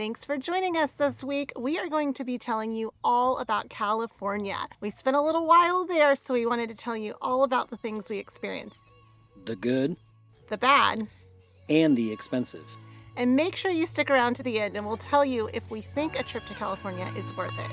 Thanks for joining us this week. We are going to be telling you all about California. We spent a little while there, so we wanted to tell you all about the things we experienced. The good, the bad, and the expensive. And make sure you stick around to the end and we'll tell you if we think a trip to California is worth it.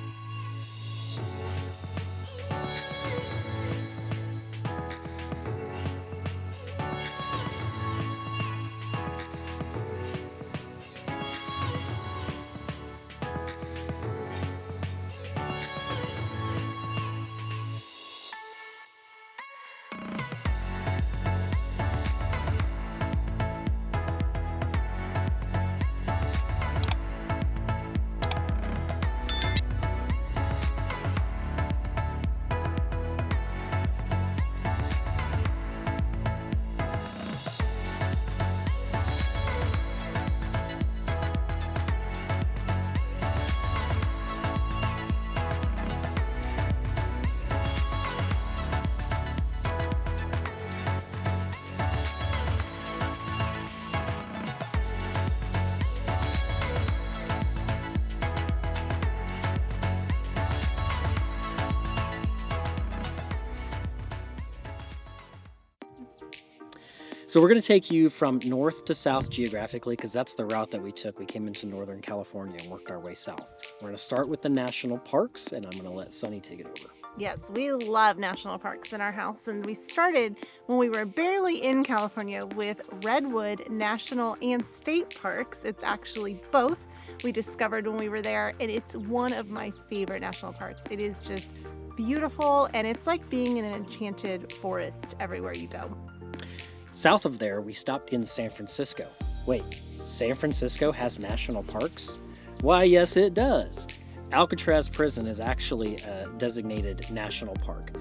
So we're going to take you from north to south geographically because that's the route that we took. We came into Northern California and worked our way south. We're going to start with the national parks, and I'm going to let Sunny take it over. Yes, we love national parks in our house, and we started when we were barely in California with Redwood National and State Parks. It's actually both. We discovered when we were there, and it's one of my favorite national parks. It is just beautiful, and it's like being in an enchanted forest everywhere you go. South of there, we stopped in San Francisco. Wait, San Francisco has national parks? Why, yes, it does. Alcatraz prison is actually a designated national park.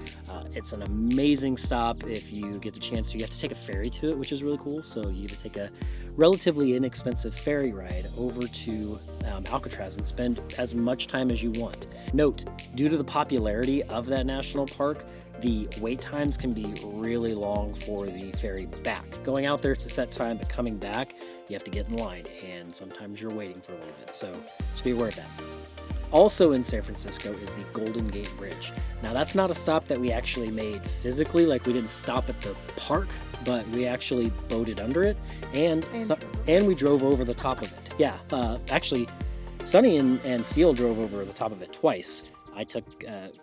It's an amazing stop. If you get the chance to, you have to take a ferry to it, which is really cool. So you get to take a relatively inexpensive ferry ride over to Alcatraz and spend as much time as you want. Note, due to the popularity of that national park, the wait times can be really long for the ferry back. Going out there is a set time, but coming back, you have to get in line, and sometimes you're waiting for a little bit, so just be aware of that. Also in San Francisco is the Goldengatebridge. Now that's not a stop that we actually made physically, like we didn't stop at the park, but we actually boated under it, and we drove over the top of it. Yeah, actually, Sunny and Steele drove over the top of it twice. I took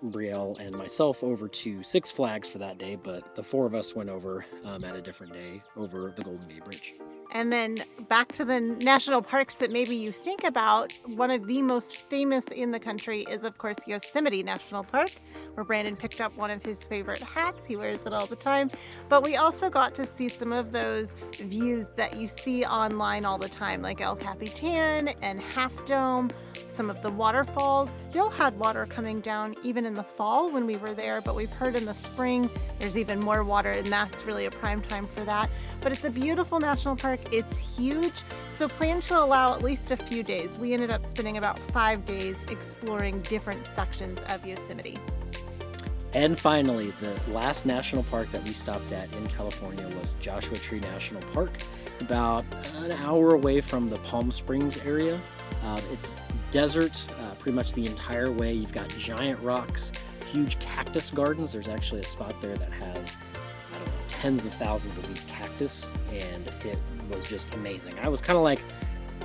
Brielle and myself over to Six Flags for that day, but the four of us went over at a different day over the Golden Gate Bridge. And then back to the national parks that maybe you think about, one of the most famous in the country is, of course, Yosemite National Park, where Brandon picked up one of his favorite hats. He wears it all the time. But we also got to see some of those views that you see online all the time, like El Capitan and Half Dome. Some of the waterfalls still had water coming down even in the fall when we were there, but we've heard in the spring there's even more water, and that's really a prime time for that. But it's a beautiful national park. It's huge, so plan to allow at least a few days. We ended up spending about 5 days exploring different sections of Yosemite. And finally, the last national park that we stopped at in California was Joshuatreenational Park, about an hour away from the Palm Springs area. It's desert pretty much the entire way. You've got giant rocks, huge cactus gardens. There's actually a spot there that has, I don't know, tens of thousands of these cactus, and it was just amazing. I was kind of like,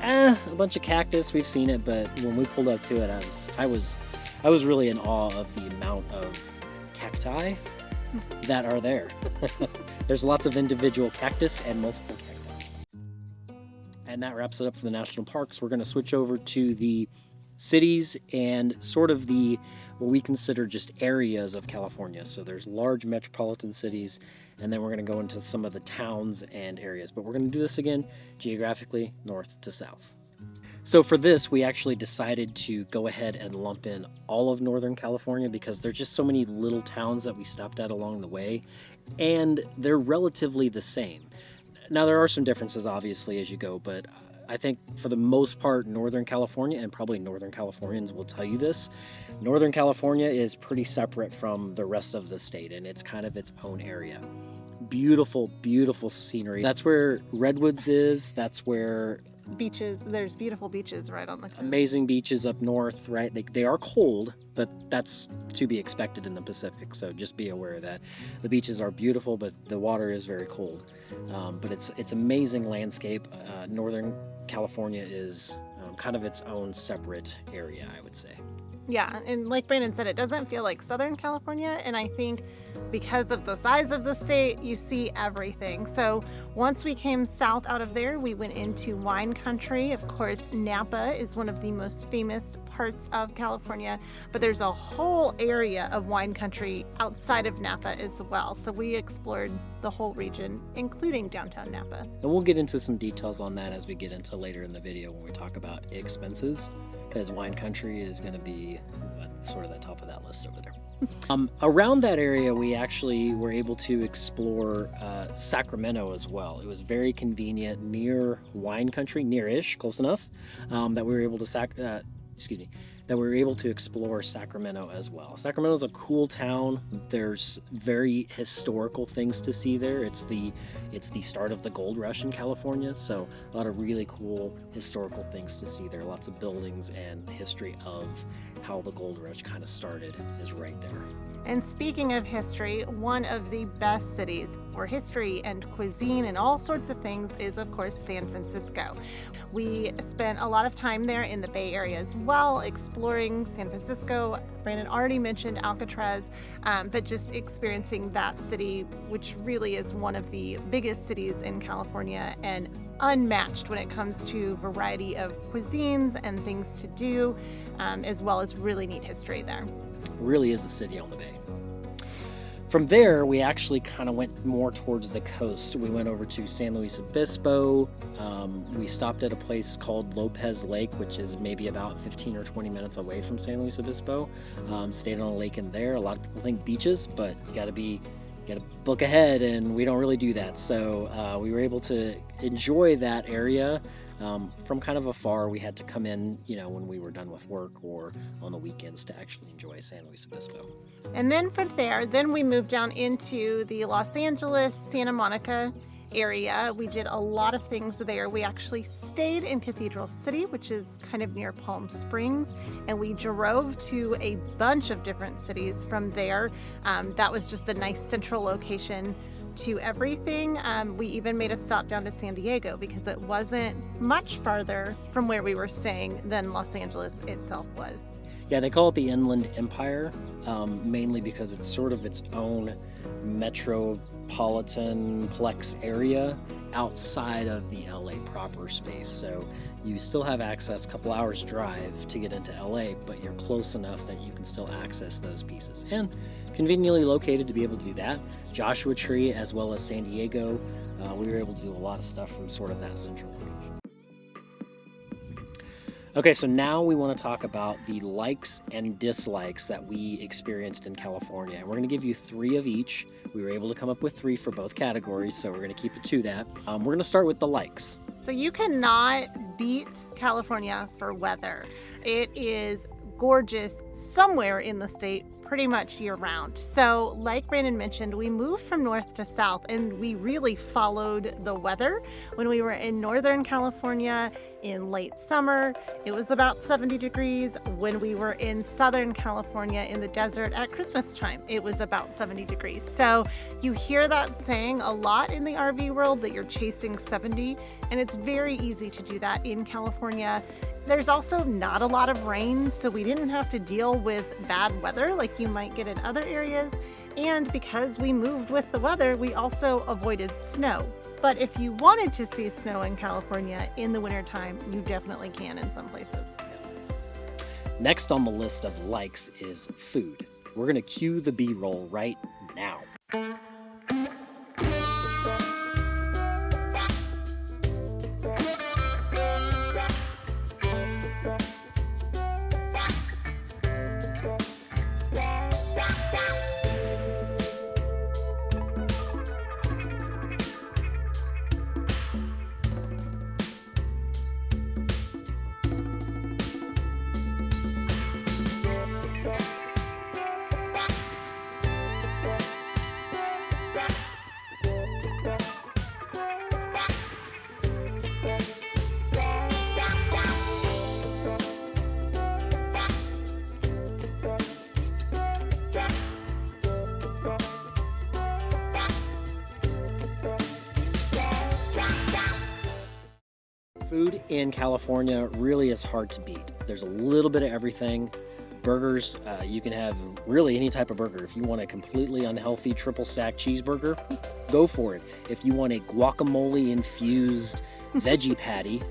a bunch of cactus, we've seen it, but when we pulled up to it, I was really in awe of the amount of cacti that are there. There's lots of individual cactus and multiple cacti. And that wraps it up for the national parks. We're going to switch over to the cities and sort of what we consider just areas of California. So there's large metropolitan cities, and then we're going to go into some of the towns and areas. But we're going to do this again geographically, north to south. So for this, we actually decided to go ahead and lump in all of Northern California because there's just so many little towns that we stopped at along the way, and they're relatively the same. Now, there are some differences, obviously, as you go, but I think for the most part, Northern California, and probably Northern Californians will tell you this, Northern California is pretty separate from the rest of the state, and it's kind of its own area. Beautiful, beautiful scenery. That's where Redwoods is. That's where beaches. There's beautiful beaches right on the coast. Amazing beaches up north, right? They are cold, but that's to be expected in the Pacific, so just be aware of that. The beaches are beautiful, but the water is very cold. But it's amazing landscape. Northern California is kind of its own separate area, I would say. Yeah, and like Brandon said, it doesn't feel like Southern California, and I think because of the size of the state, you see everything. So once we came south out of there, we went into wine country. Of course, Napa is one of the most famous parts of California, but there's a whole area of wine country outside of Napa as well. So we explored the whole region, including downtown Napa. And we'll get into some details on that as we get into later in the video when we talk about expenses, because wine country is going to be sort of the top of that list over there. Around that area, we actually were able to explore Sacramento as well. It was very convenient, near wine country, near-ish, close enough, that we were able to explore Sacramento as well. Sacramento's a cool town. There's very historical things to see there. It's the start of the gold rush in California, so a lot of really cool historical things to see there. Lots of buildings, and history of how the gold rush kind of started is right there. And speaking of history, one of the best cities for history and cuisine and all sorts of things is, of course, San Francisco. We spent a lot of time there in the Bay Area as well, exploring San Francisco. Brandon already mentioned Alcatraz, but just experiencing that city, which really is one of the biggest cities in California and unmatched when it comes to variety of cuisines and things to do, as well as really neat history there. Really is a city on the bay. From there, we actually kind of went more towards the coast. We went over to San Luis Obispo. We stopped at a place called Lopez Lake, which is maybe about 15 or 20 minutes away from San Luis Obispo. Stayed on a lake in there. A lot of people think beaches, but you gotta book ahead, and we don't really do that. So we were able to enjoy that area from kind of afar. We had to come in, when we were done with work or on the weekends to actually enjoy San Luis Obispo. And then from there, we moved down into the Los Angeles, Santa Monica area. We did a lot of things there. We actually stayed in Cathedral City, which is kind of near Palm Springs, and we drove to a bunch of different cities from there. That was just a nice central location to everything. We even made a stop down to San Diego because it wasn't much farther from where we were staying than Los Angeles itself was. Yeah, they call it the Inland Empire, mainly because it's sort of its own metropolitan-plex area outside of the LA proper space. So you still have access, a couple hours drive to get into LA, but you're close enough that you can still access those pieces. And conveniently located to be able to do that. Joshua Tree as well as San Diego, we were able to do a lot of stuff from sort of that central location. Okay, so now we want to talk about the likes and dislikes that we experienced in California. And we're going to give you 3 of each. We were able to come up with 3 for both categories, so we're going to keep it to that. We're going to start with the likes. So you cannot beat California for weather. It is gorgeous somewhere in the state pretty much year round. So like Brandon mentioned, we moved from north to south and we really followed the weather. When we were in Northern California in late summer, it was about 70 degrees. When we were in Southern California in the desert at Christmas time, it was about 70 degrees. So you hear that saying a lot in the RV world, that you're chasing 70, and it's very easy to do that in California. There's also not a lot of rain, so we didn't have to deal with bad weather like you might get in other areas. And because we moved with the weather, we also avoided snow. But if you wanted to see snow in California in the wintertime, you definitely can in some places. Next on the list of likes is food. We're going to cue the B-roll right now. Food in California really is hard to beat. There's a little bit of everything. Burgers, you can have really any type of burger. If you want a completely unhealthy triple stack cheeseburger, go for it. If you want a guacamole infused veggie patty,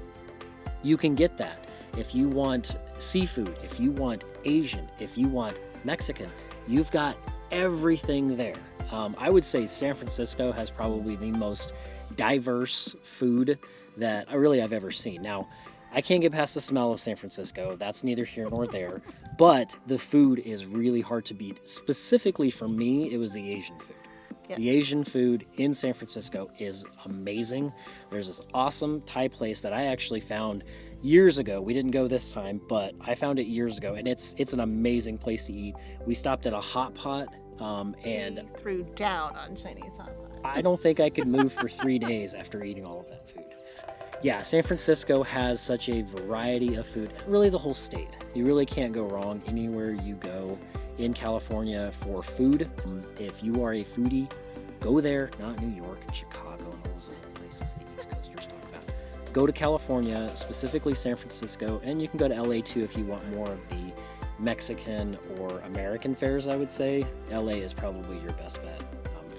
you can get that. If you want seafood, if you want Asian, if you want Mexican, you've got everything there. I would say San Francisco has probably the most diverse food that I've ever seen. Now, I can't get past the smell of San Francisco. That's neither here nor there. But the food is really hard to beat. Specifically for me, it was the Asian food. Yep. The Asian food in San Francisco is amazing. There's this awesome Thai place that I actually found years ago. We didn't go this time, but I found it years ago, and it's an amazing place to eat. We stopped at a hot pot, and We threw down on Chinese hot pot. I don't think I could move for 3 days after eating all of that food. Yeah, San Francisco has such a variety of food. Really, the whole state. You really can't go wrong anywhere you go in California for food. If you are a foodie, go there. Not New York and Chicago and all those other places the East Coasters talk about. Go to California, specifically San Francisco, and you can go to LA too if you want more of the Mexican or American fares, I would say. LA is probably your best bet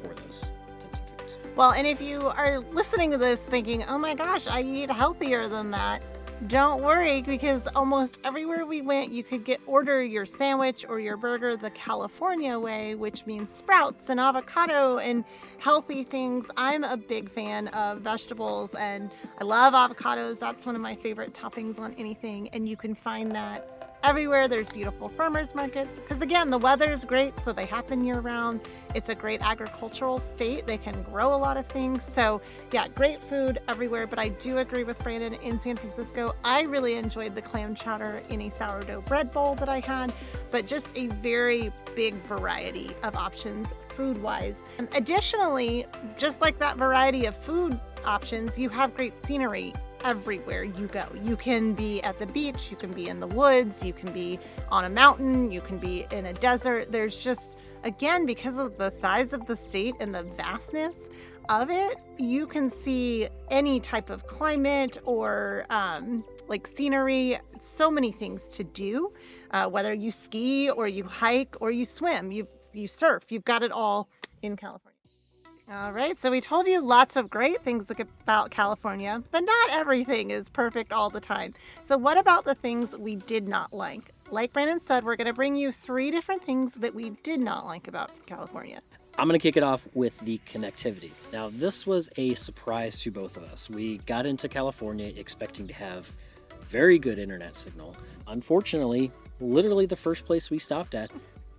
for those types of foods. Well, and if you are listening to this thinking, oh my gosh, I eat healthier than that, don't worry, because almost everywhere we went, you could order your sandwich or your burger the California way, which means sprouts and avocado and healthy things. I'm a big fan of vegetables, and I love avocados. That's one of my favorite toppings on anything, and you can find that everywhere. There's beautiful farmers markets because, again, the weather is great, so they happen year round. It's a great agricultural state. They can grow a lot of things. So yeah, great food everywhere. But I do agree with Brandon. In San Francisco, I really enjoyed the clam chowder in a sourdough bread bowl that I had, but just a very big variety of options food-wise. And additionally, just like that variety of food options, you have great scenery everywhere you go. You can be at the beach, you can be in the woods, you can be on a mountain, you can be in a desert. There's just, again, because of the size of the state and the vastness of it, you can see any type of climate or like scenery, so many things to do, whether you ski or you hike or you swim, you surf, you've got it all in California. All right, so we told you lots of great things about California, but not everything is perfect all the time. So what about the things we did not like? Like Brandon said, we're going to bring you 3 different things that we did not like about California. I'm going to kick it off with the connectivity. Now, this was a surprise to both of us. We got into California expecting to have very good internet signal. Unfortunately, literally the first place we stopped at,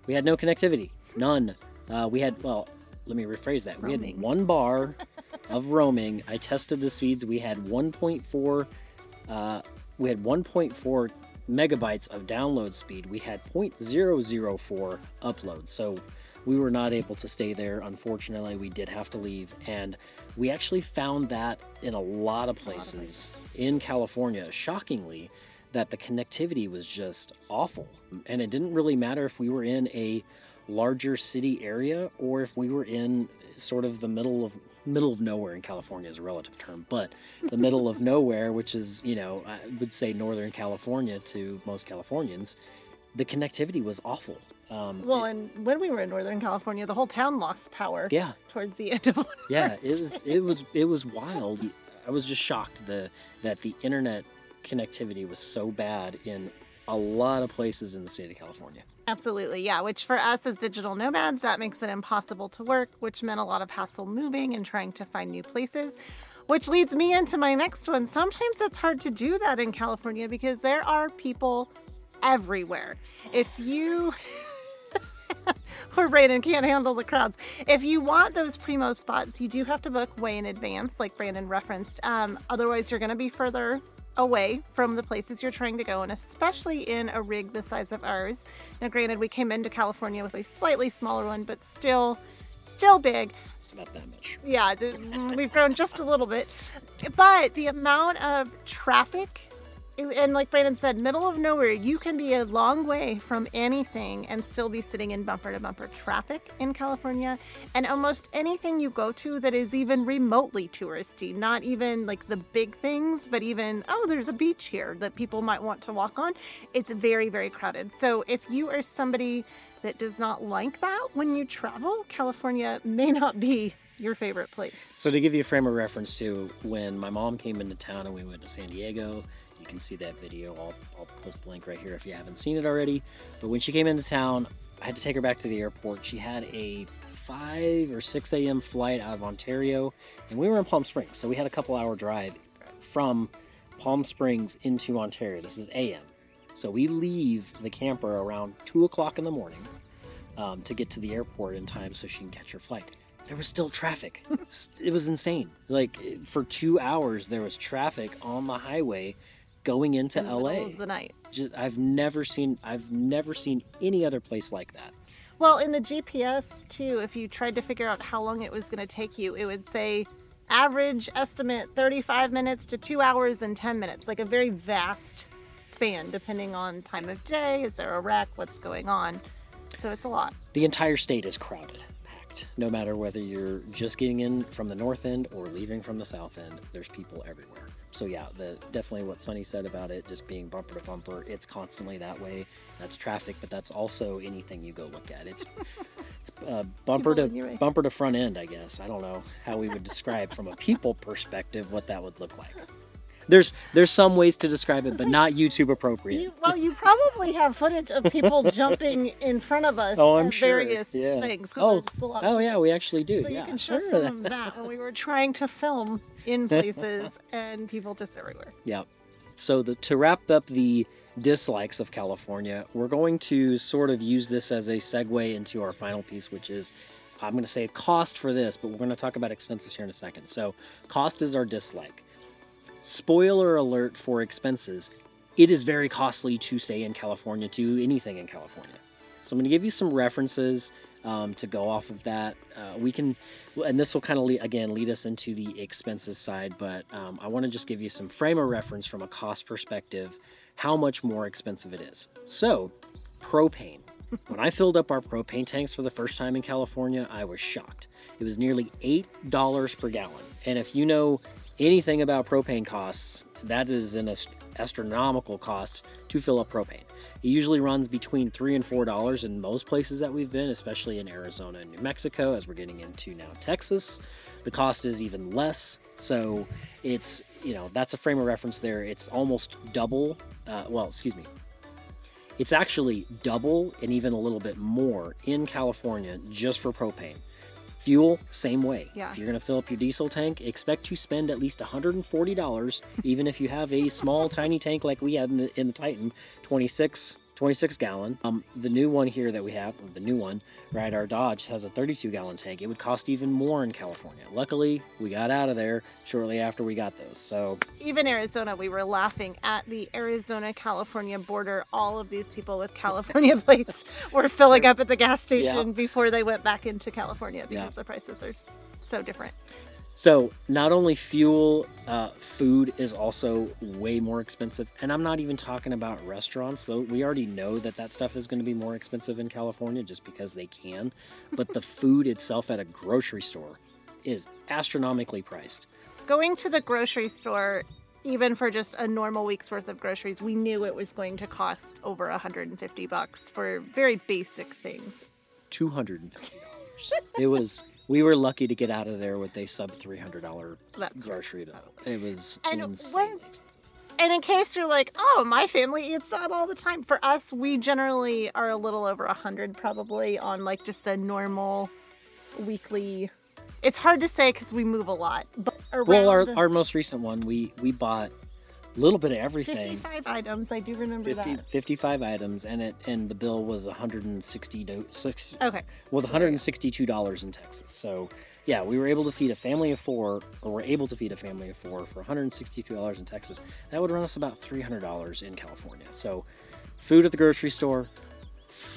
we had no connectivity. None. Let me rephrase that. Roaming. We had 1 bar of roaming. I tested the speeds. We had 1.4 megabytes of download speed. We had 0.004 upload. So we were not able to stay there. Unfortunately, we did have to leave. And we actually found that in a lot of places in California, shockingly, that the connectivity was just awful. And it didn't really matter if we were in a larger city area or if we were in sort of the middle of nowhere. In California is a relative term, but the middle of nowhere, which is, I would say Northern California to most Californians, the connectivity was awful. And when we were in Northern California, the whole town lost power. Yeah. Towards the end of winter. Yeah, it was wild. I was just shocked that the internet connectivity was so bad in a lot of places in the state of California. Absolutely, yeah, which for us as digital nomads, that makes it impossible to work, which meant a lot of hassle moving and trying to find new places, which leads me into my next one. Sometimes it's hard to do that in California because there are people everywhere. If you... Poor Brandon can't handle the crowds. If you want those primo spots, you do have to book way in advance, like Brandon referenced. Otherwise, you're going to be further away from the places you're trying to go, and especially in a rig the size of ours. Now, granted, we came into California with a slightly smaller one, but still big. It's not that much. Yeah, we've grown just a little bit. But the amount of traffic And like Brandon said, middle of nowhere, you can be a long way from anything and still be sitting in bumper to bumper traffic in California. And almost anything you go to that is even remotely touristy, not even like the big things, but even, oh, there's a beach here that people might want to walk on. It's very, very crowded. So if you are somebody that does not like that when you travel, California may not be your favorite place. So to give you a frame of reference to when my mom came into town and we went to San Diego, you can see that video. I'll post the link right here if you haven't seen it already. But when she came into town, I had to take her back to the airport. She had a 5 or 6 a.m. flight out of Ontario, and we were in Palm Springs. So we had a couple-hour drive from Palm Springs into Ontario. This is a.m. So we leave the camper around 2 o'clock in the morning to get to the airport in time so she can catch her flight. There was still traffic. It was insane. Like for 2 hours, there was traffic on the highway going into In the LA. middle of the night. I've never seen any other place like that. Well, in the GPS too, if you tried to figure out how long it was going to take you, it would say average estimate 35 minutes to 2 hours and 10 minutes, like a very vast span depending on time of day. Is there a wreck? What's going on? So it's a lot. The entire state is crowded. No matter whether you're just getting in from the north end or leaving from the south end, there's people everywhere. So yeah, definitely what Sunny said about it just being bumper to bumper, it's constantly that way. That's traffic, but that's also anything you go look at. It's bumper to front end, I guess. I don't know how we would describe from a people perspective what that would look like. There's some ways to describe it, but not YouTube appropriate. You probably have footage of people jumping in front of us I'm at sure. various things. Yeah, we actually do. So yeah, you can show some of that when we were trying to film in places and people just everywhere. Yeah. So to wrap up the dislikes of California, we're going to sort of use this as a segue into our final piece, which is, I'm going to say cost for this, but we're going to talk about expenses here in a second. So cost is our dislike. Spoiler alert for expenses, it is very costly to stay in California, to anything in California. So I'm going to give you some references to go off of that. We can, and this will kind of lead us into the expenses side, but I want to just give you some frame of reference from a cost perspective, how much more expensive it is. So, propane. When I filled up our propane tanks for the first time in California, I was shocked. It was nearly $8 per gallon. And if you know anything about propane costs, that is an astronomical cost to fill up propane. It usually runs between $3 and $4 in most places that we've been, especially in Arizona and New Mexico, as we're getting into now Texas. The cost is even less. So it's, that's a frame of reference there. It's almost double. It's actually double and even a little bit more in California just for propane. Fuel, same way. Yeah. If you're going to fill up your diesel tank, expect to spend at least $140, even if you have a small, tiny tank like we have in the Titan, 26 gallon. The new one here that we have, right, our Dodge has a 32 gallon tank. It would cost even more in California. Luckily, we got out of there shortly after we got those. So even Arizona, we were laughing at the Arizona-California border. All of these people with California plates were filling up at the gas station before they went back into California because the prices are so different. So not only fuel, food is also way more expensive. And I'm not even talking about restaurants, though. We already know that stuff is going to be more expensive in California just because they can. But the food itself at a grocery store is astronomically priced. Going to the grocery store, even for just a normal week's worth of groceries, we knew it was going to cost over $150 for very basic things. $250. We were lucky to get out of there with a sub $300 grocery bill. It was insane. And in case you're like, oh, my family eats that all the time. For us, we generally are a little over 100 probably on like just a normal weekly. It's hard to say because we move a lot. But our most recent one, we bought a little bit of everything. 55 items, I do remember that. 55 items, and the bill was $162 in Texas. So, yeah, we were able to feed a family of four for $162 in Texas. That would run us about $300 in California. So, food at the grocery store,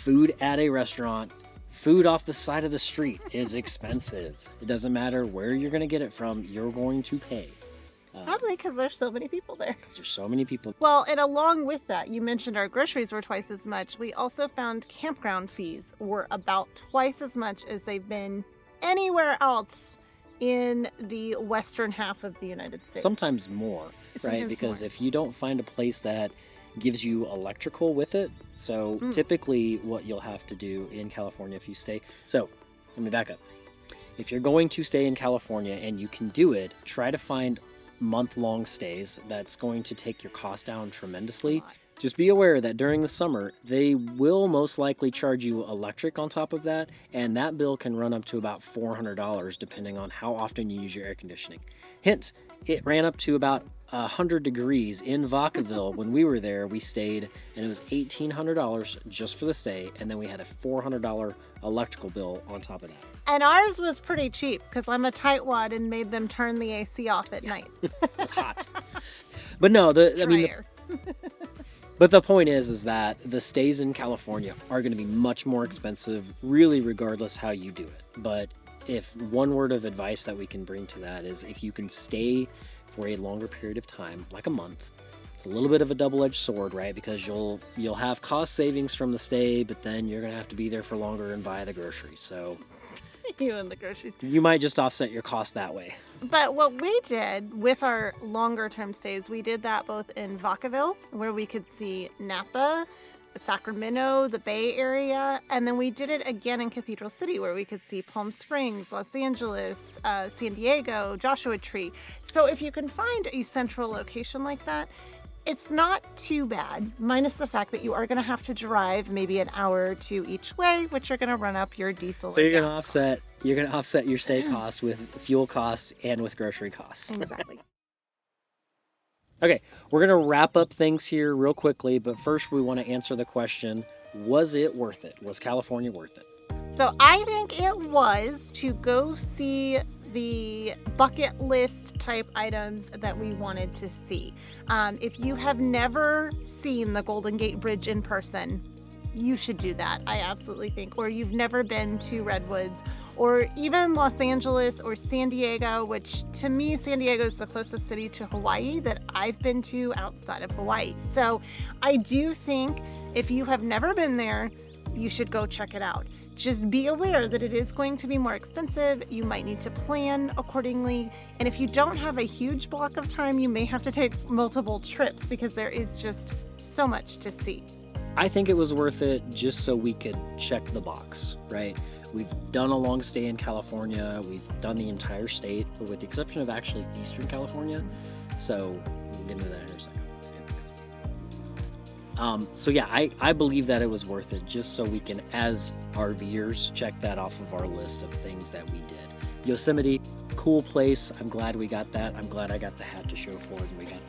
food at a restaurant, food off the side of the street is expensive. It doesn't matter where you're going to get it from, you're going to pay. Probably because there's so many people there. Because there's so many people. Well, and along with that, you mentioned our groceries were twice as much. We also found campground fees were about twice as much as they've been anywhere else in the western half of the United States. Sometimes more, right? Because if you don't find a place that gives you electrical with it, so typically what you'll have to do in California if you stay. So let me back up. If you're going to stay in California and you can do it, try to find month-long stays. That's going to take your cost down tremendously. Just be aware that during the summer, they will most likely charge you electric on top of that, and that bill can run up to about $400 depending on how often you use your air conditioning. Hint, it ran up to about 100 degrees in Vacaville. When we were there, we stayed, and it was $1,800 just for the stay, and then we had a $400 electrical bill on top of that. And ours was pretty cheap because I'm a tightwad and made them turn the AC off at night. It's hot. But no, but the point is that the stays in California are going to be much more expensive, really, regardless how you do it. But if one word of advice that we can bring to that is if you can stay for a longer period of time, like a month, it's a little bit of a double-edged sword, right? Because you'll have cost savings from the stay, but then you're going to have to be there for longer and buy the groceries. So you and the groceries. You might just offset your cost that way. But what we did with our longer term stays, we did that both in Vacaville, where we could see Napa, Sacramento, the Bay Area, and then we did it again in Cathedral City, where we could see Palm Springs, Los Angeles, San Diego, Joshua Tree. So if you can find a central location like that, it's not too bad, minus the fact that you are going to have to drive maybe an hour or two each way, which are going to run up your diesel. So you're going to offset your stay costs with fuel costs and with grocery costs. Exactly. Okay, we're going to wrap up things here real quickly, but first we want to answer the question, was it worth it? Was California worth it? So I think it was to go see the bucket list type items that we wanted to see. If you have never seen the Golden Gate Bridge in person, you should do that, I absolutely think. Or you've never been to Redwoods, or even Los Angeles or San Diego, which to me, San Diego is the closest city to Hawaii that I've been to outside of Hawaii. So I do think if you have never been there, you should go check it out. Just be aware that it is going to be more expensive. You might need to plan accordingly. And if you don't have a huge block of time, you may have to take multiple trips because there is just so much to see. I think it was worth it just so we could check the box, right? We've done a long stay in California. We've done the entire state, with the exception of actually Eastern California. So we'll get into that in a second. So yeah, I believe that it was worth it just so we can, as RVers, check that off of our list of things that we did. Yosemite, cool place. I'm glad we got that. I'm glad I got the hat to show for it, and we got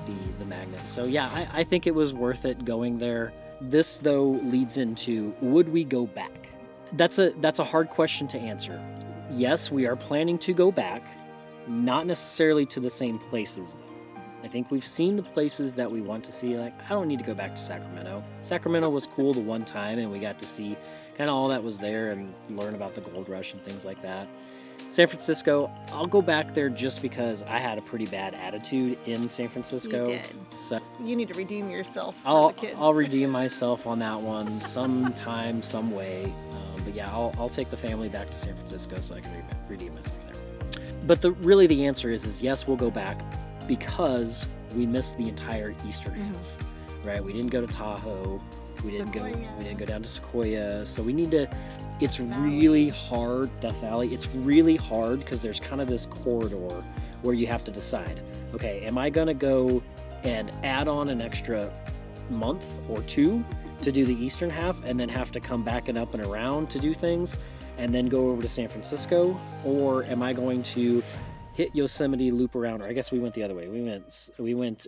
the magnet. So yeah, I think it was worth it going there. This though leads into, would we go back? That's a hard question to answer. Yes, we are planning to go back, not necessarily to the same places though. I think we've seen the places that we want to see. Like, I don't need to go back to Sacramento. Sacramento was cool the one time, and we got to see kind of all that was there and learn about the gold rush and things like that. San Francisco, I'll go back there just because I had a pretty bad attitude in San Francisco. You did. So you need to redeem yourself. I'll redeem myself on that one sometime, some way. But yeah, I'll take the family back to San Francisco so I can redeem myself there. But really the answer is yes, we'll go back because we missed the entire eastern half. Right? We didn't go to Tahoe. We didn't go down to Sequoia. So we need to. It's really hard, Death Valley. It's really hard because there's kind of this corridor where you have to decide, okay, am I going to go and add on an extra month or two to do the eastern half and then have to come back and up and around to do things and then go over to San Francisco? Or am I going to hit Yosemite, loop around? Or I guess we went the other way. We went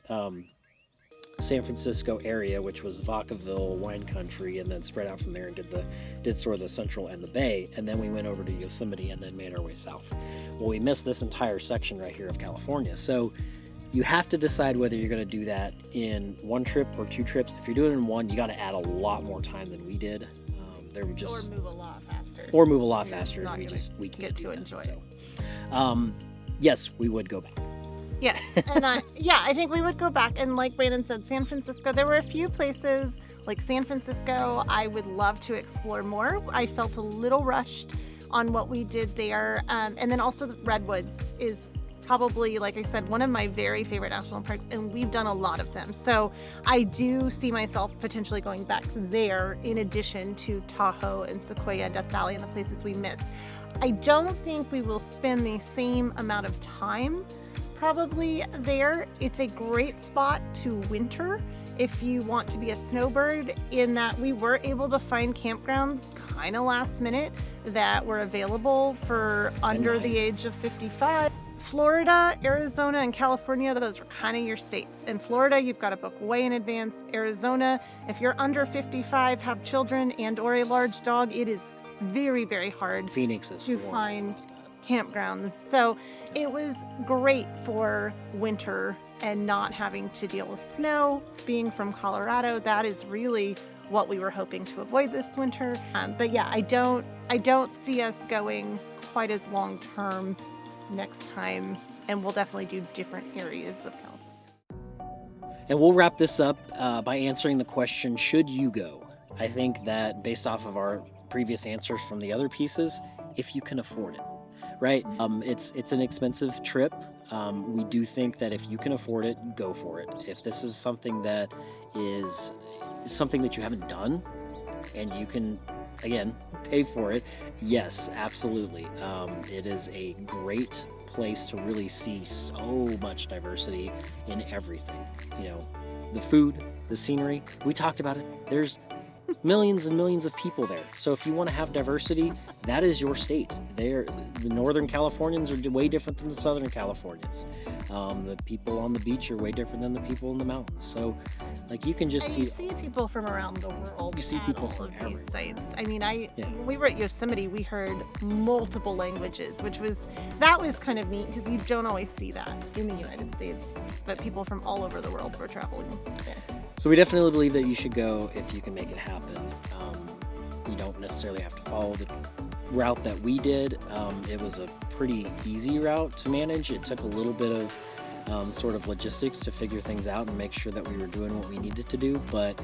San Francisco area, which was Vacaville, wine country, and then spread out from there and did sort of the central and the bay, and then we went over to Yosemite and then made our way south. Well, we missed this entire section right here of California. So you have to decide whether you're going to do that in one trip or two trips. If you're doing it in one, you got to add a lot more time than we did. Or move a lot faster. We can't get do to that, enjoy so. it. Yes, we would go back. Yes, and I think we would go back. And like Brandon said, San Francisco, there were a few places like San Francisco I would love to explore more. I felt a little rushed on what we did there. And then also the redwoods is probably, like I said, one of my very favorite national parks, and we've done a lot of them. So I do see myself potentially going back there in addition to Tahoe and Sequoia and Death Valley and the places we missed. I don't think we will spend the same amount of time probably there. It's a great spot to winter if you want to be a snowbird, in that we were able to find campgrounds kind of last minute that were available for under the age of 55. Florida, Arizona, and California, those are kind of your states. In Florida, you've got to book way in advance. Arizona, if you're under 55, have children and or a large dog, it is very, very hard Phoenix is to find campgrounds. So it was great for winter and not having to deal with snow. Being from Colorado, that is really what we were hoping to avoid this winter. But yeah, I don't see us going quite as long term next time, and we'll definitely do different areas of California. And we'll wrap this up by answering the question, should you go? I think that based off of our previous answers from the other pieces, if you can afford it, right? It's an expensive trip. We do think that if you can afford it, go for it. If this is something that is something that you haven't done and you can, again, pay for it, yes, absolutely. It is a great place to really see so much diversity in everything. You know, the food, the scenery, we talked about it. There's millions and millions of people there. So if you want to have diversity, that is your state. The Northern Californians are way different than the Southern Californians. The people on the beach are way different than the people in the mountains. So, like, you can just and see. You see people from around the world. You see people from these everywhere. sites. I mean, when we were at Yosemite, we heard multiple languages, which was kind of neat because you don't always see that in the United States. But people from all over the world were traveling there. So we definitely believe that you should go if you can make it happen. You don't necessarily have to follow the route that we did. It was a pretty easy route to manage. It took a little bit of sort of logistics to figure things out and make sure that we were doing what we needed to do. But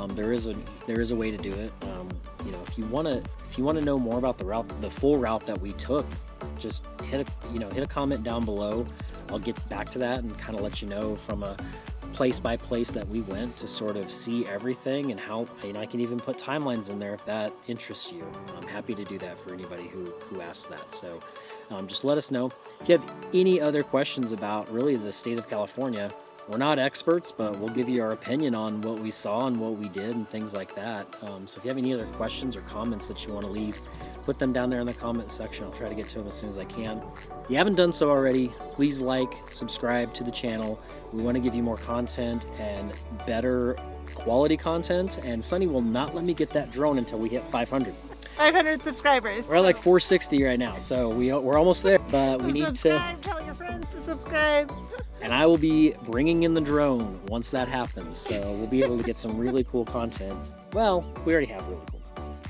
there is a way to do it. You know, if you want to know more about the full route that we took, just hit a comment down below. I'll get back to that and kind of let you know from a place by place that we went to sort of see everything, and how, and I can even put timelines in there if that interests you. I'm happy to do that for anybody who asks that. So just let us know. If you have any other questions about really the state of California, we're not experts, but we'll give you our opinion on what we saw and what we did and things like that. So if you have any other questions or comments that you want to leave, put them down there in the comment section. I'll try to get to them as soon as I can. If you haven't done so already, please like, subscribe to the channel. We want to give you more content and better quality content, and Sunny will not let me get that drone until we hit 500. 500 subscribers. We're at like 460 right now, so we're almost there, but we need to tell your friends to subscribe. And I will be bringing in the drone once that happens, so we'll be able to get some really cool content. Well, we already have really cool.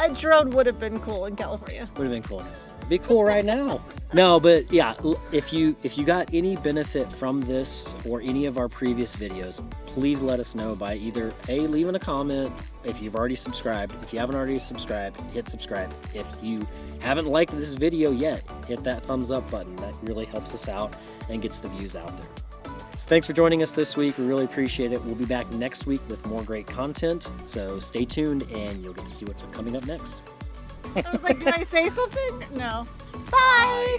A drone would have been cool in California. Would have been cool. It'd be cool right now. No, but yeah, if you got any benefit from this or any of our previous videos, please let us know by either leaving a comment if you've already subscribed. If you haven't already subscribed, hit subscribe. If you haven't liked this video yet, hit that thumbs up button. That really helps us out and gets the views out there. So thanks for joining us this week. We really appreciate it. We'll be back next week with more great content. So stay tuned and you'll get to see what's coming up next. I was like, did I say something? No. Bye.